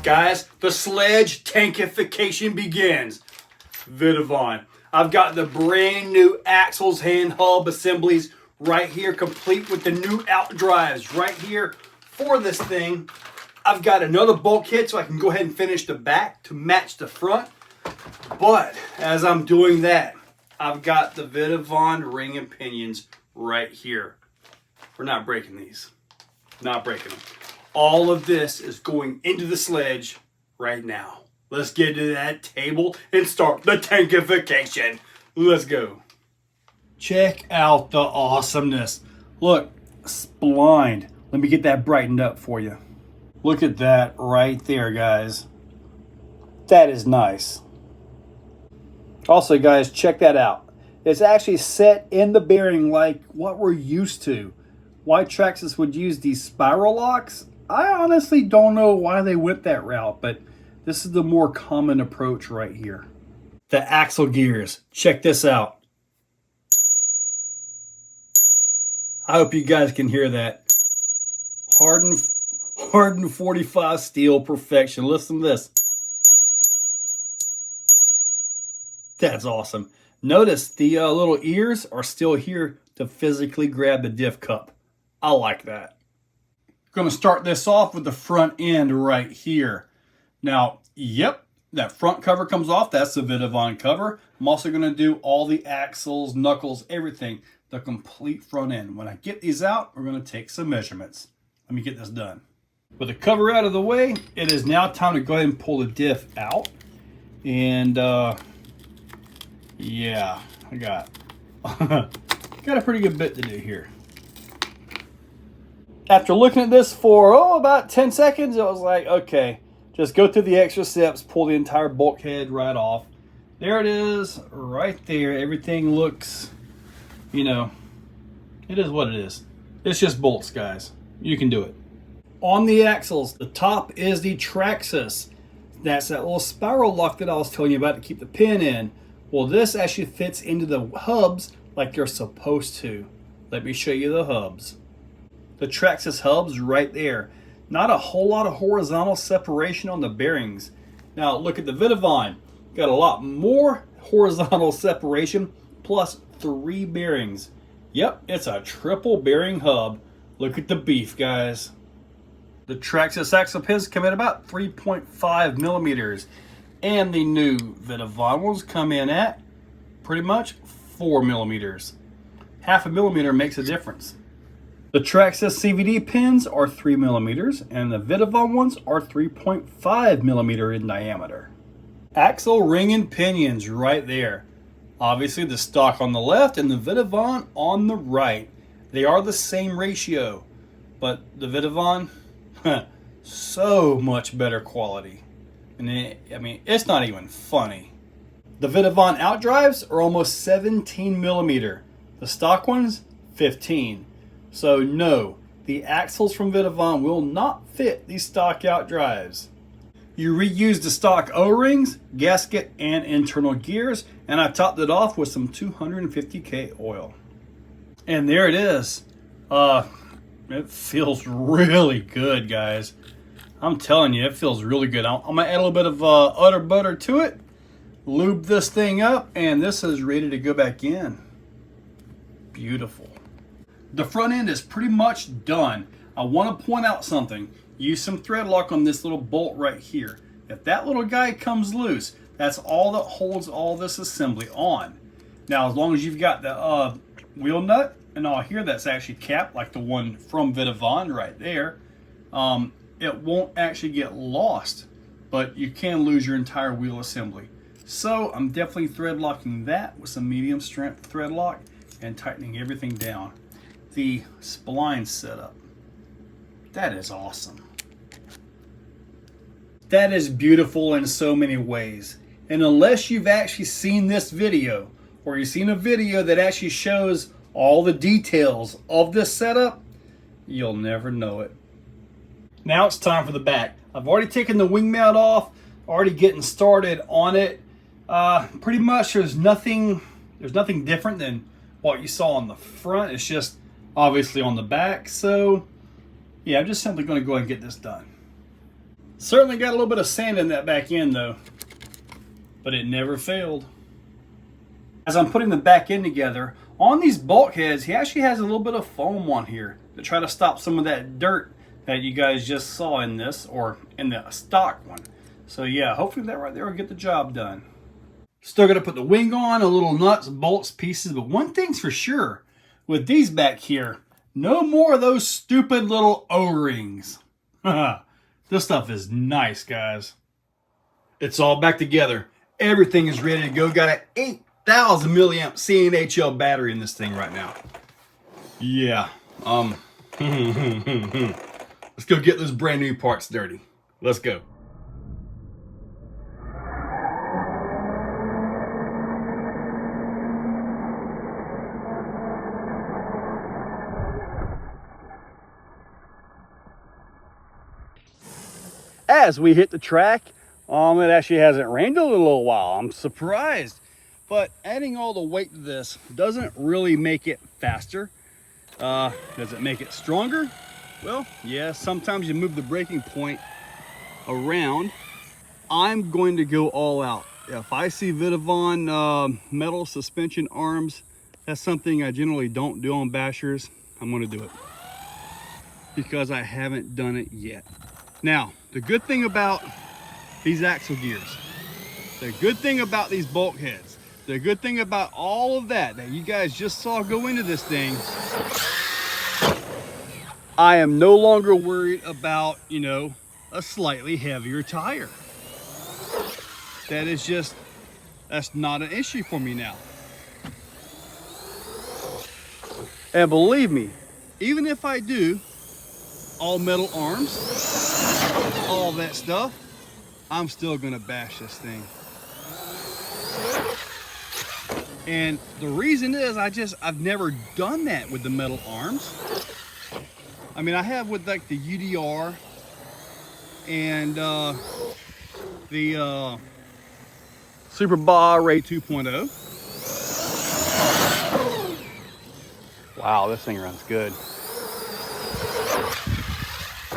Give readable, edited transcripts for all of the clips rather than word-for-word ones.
Guys, the sledge tankification begins. Vitavon. I've got the brand new axles, hand hub assemblies right here, complete with the new out drives right here for this thing. I've got another bulkhead so I can go ahead and finish the back to match the front. But as I'm doing that, I've got the Vitavon ring and pinions right here. We're not breaking these. Not breaking them. All of this is going into the sledge right now. Let's get to that table and start the tankification. Let's go. Check out the awesomeness. Look, splined. Let me get that brightened up for you. Look at that right there, guys. That is nice. Also, guys, check that out. It's actually set in the bearing like what we're used to. Why Traxxas would use these spiral locks, I honestly don't know why they went that route, but this is the more common approach right here. The axle gears, check this out. I hope you guys can hear that. Hardened 45 steel perfection. Listen to this. That's awesome. Notice the little ears are still here to physically grab the diff cup. I like that. Going to start this off with the front end right here. Now, yep, that front cover comes off. That's the Vitavon cover. I'm also going to do all the axles, knuckles, everything, the complete front end. When I get these out, we're going to take some measurements. Let me get this done. With the cover out of the way, it is now time to go ahead and pull the diff out. And yeah, I got a pretty good bit to do here. After looking at this for about 10 seconds, it was like, okay, just go through the extra steps, pull the entire bulkhead right off. There it is, right there. Everything looks, you know, it is what it is. It's just bolts, guys. You can do it. On the axles, the top is the Traxxas. That's that little spiral lock that I was telling you about to keep the pin in. Well, this actually fits into the hubs like you're supposed to. Let me show you the hubs. The Traxxas hubs right there. Not a whole lot of horizontal separation on the bearings. Now look at the Vitavon. Got a lot more horizontal separation plus 3 bearings. Yep, it's a triple bearing hub. Look at the beef, guys. The Traxxas axle pins come in about 3.5 millimeters. And the new Vitavon ones come in at pretty much 4 millimeters. Half a millimeter makes a difference. The Traxxas CVD pins are 3 millimeters and the Vitavon ones are 3.5 millimeter in diameter. Axle ring and pinions right there. Obviously the stock on the left and the Vitavon on the right. They are the same ratio, but the Vitavon, so much better quality. And I mean, it's not even funny. The Vitavon outdrives are almost 17 millimeter. The stock ones, 15. So no, the axles from Vitavon will not fit these stock outdrives. You reuse the stock O-rings, gasket, and internal gears, and I topped it off with some 250K oil. And there it is. It feels really good, guys. I'm telling you, it feels really good. I'm gonna add a little bit of udder butter to it, lube this thing up, and this is ready to go back in. Beautiful. The front end is pretty much done. I want to point out something. Use some thread lock on this little bolt right here. If that little guy comes loose, that's all that holds all this assembly on. Now, as long as you've got the wheel nut and all here that's actually capped, like the one from Vitavon right there, it won't actually get lost, but you can lose your entire wheel assembly. So I'm definitely thread locking that with some medium strength thread lock and tightening everything down. The spline setup, that is awesome. That is beautiful in so many ways. And unless you've actually seen this video, or you've seen a video that actually shows all the details of this setup, you'll never know it. Now it's time for the back. I've already taken the wing mount off, already getting started on it. Pretty much there's nothing different than what you saw on the front. It's just obviously on the back. So yeah, I'm just simply going to go ahead and get this done. Certainly got a little bit of sand in that back end though, but it never failed. As I'm putting the back end together, on these bulkheads, he actually has a little bit of foam on here to try to stop some of that dirt that you guys just saw in this, or in the stock one. So yeah, hopefully that right there will get the job done. Still got to put the wing on, a little nuts, bolts, pieces, but one thing's for sure, with these back here, no more of those stupid little O-rings. This stuff is nice, guys. It's all back together. Everything is ready to go. Got an 8,000 milliamp CNHL battery in this thing right now. Yeah. Let's go get those brand new parts dirty. Let's go. As we hit the track, it actually hasn't rained in a little while. I'm surprised. But adding all the weight to this doesn't really make it faster. Does it make it stronger? Well, yeah, sometimes you move the braking point around. I'm going to go all out. If I see Vitavon metal suspension arms, that's something I generally don't do on bashers. I'm going to do it because I haven't done it yet. Now, the good thing about these axle gears, the good thing about these bulkheads, the good thing about all of that you guys just saw go into this thing, I am no longer worried about, you know, a slightly heavier tire. That's not an issue for me now. And believe me, even if I do all metal arms, all that stuff, I'm still gonna bash this thing. And the reason is I've never done that with the metal arms. I mean, I have with like the UDR and the Super Bar Ray 2.0. Wow, this thing runs good.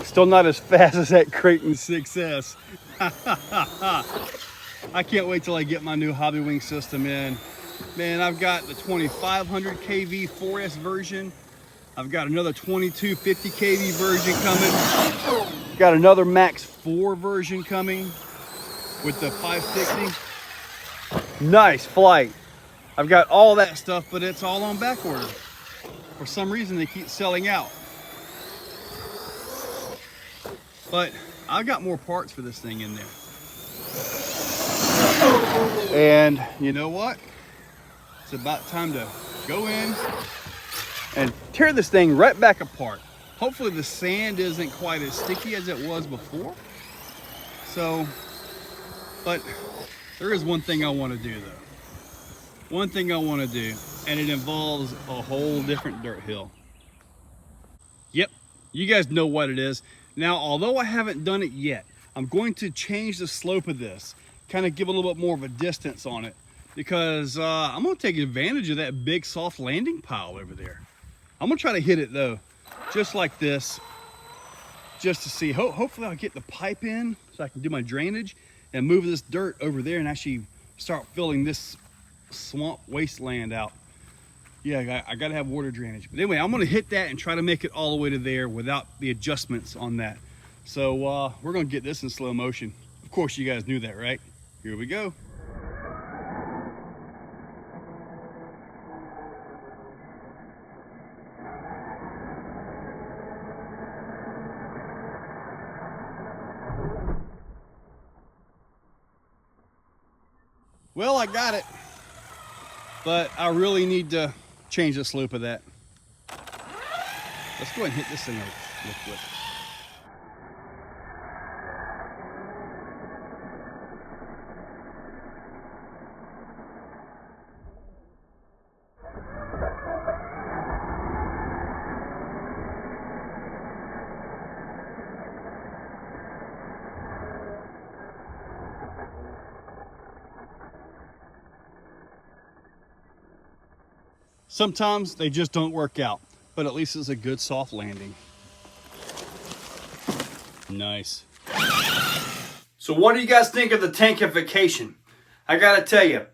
Still not as fast as that Creighton 6S. I can't wait till I get my new Hobby Wing system in. Man, I've got the 2500 kV 4S version. I've got another 2250 kV version coming. Got another Max 4 version coming with the 560. Nice flight. I've got all that stuff, but it's all on back order. For some reason, they keep selling out. But I've got more parts for this thing in there. And you know what? It's about time to go in and tear this thing right back apart. Hopefully the sand isn't quite as sticky as it was before. So, but there is one thing I want to do though. One thing I want to do, and it involves a whole different dirt hill. Yep, you guys know what it is. Now, although I haven't done it yet, I'm going to change the slope of this, kind of give a little bit more of a distance on it, because I'm going to take advantage of that big soft landing pile over there. I'm going to try to hit it though, just like this, just to see. Hopefully I'll get the pipe in so I can do my drainage and move this dirt over there and actually start filling this swamp wasteland out. Yeah, I got to have water drainage. But anyway, I'm going to hit that and try to make it all the way to there without the adjustments on that. So we're going to get this in slow motion. Of course, you guys knew that, right? Here we go. Well, I got it, but I really need to change the slope of that. Let's go ahead and hit this thing real quick. Sometimes they just don't work out, but at least it's a good soft landing. Nice. So what do you guys think of the tankification? I gotta tell you,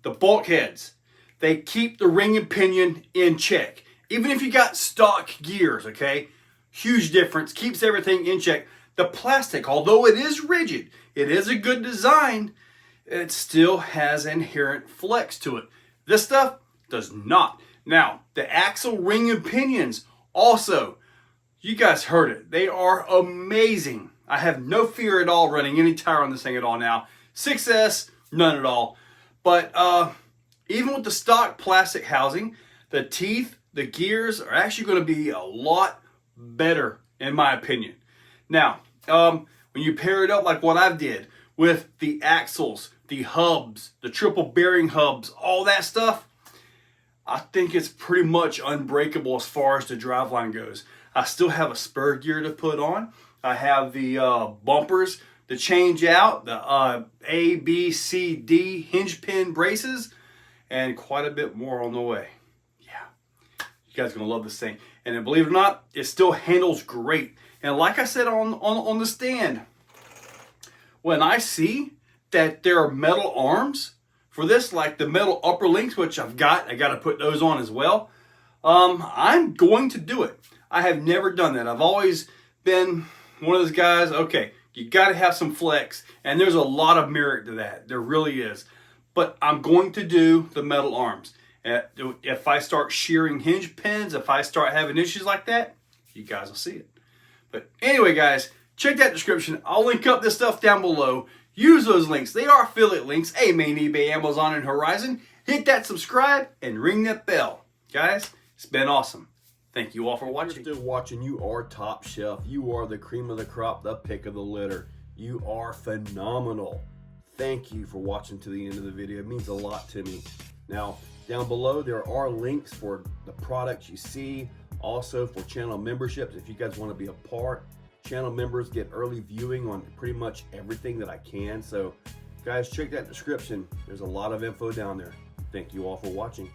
the bulkheads, they keep the ring and pinion in check. Even if you got stock gears, okay? Huge difference, keeps everything in check. The plastic, although it is rigid, it is a good design, it still has inherent flex to it. This stuff does not. Now, the axle ring and pinions also, you guys heard it, they are amazing. I have no fear at all running any tire on this thing at all now. 6S, none at all. But even with the stock plastic housing, the teeth, the gears are actually going to be a lot better in my opinion. Now, when you pair it up like what I did with the axles, the hubs, the triple bearing hubs, all that stuff, I think it's pretty much unbreakable as far as the driveline goes. I still have a spur gear to put on. I have the bumpers to change out, the A, B, C, D hinge pin braces, and quite a bit more on the way. Yeah, you guys are going to love this thing. And then, believe it or not, it still handles great. And like I said on the stand, when I see that there are metal arms for this, like the metal upper links, which I got to put those on as well, I'm going to do it. I have never done that. I've always been one of those guys, okay, you got to have some flex, and there's a lot of merit to that. There really is. But I'm going to do the metal arms. If I start shearing hinge pins, if I start having issues like that, you guys will see it. But anyway, guys, check that description. I'll link up this stuff down below. Use those links. They are affiliate links. Main, eBay, Amazon, and Horizon. Hit that subscribe and ring that bell. Guys, it's been awesome. Thank you all for watching. If you're still watching, you are top shelf. You are the cream of the crop, the pick of the litter. You are phenomenal. Thank you for watching to the end of the video. It means a lot to me. Now, down below, there are links for the products you see. Also for channel memberships, if you guys want to be a part. Channel members get early viewing on pretty much everything that I can. So, guys, check that description. There's a lot of info down there. Thank you all for watching.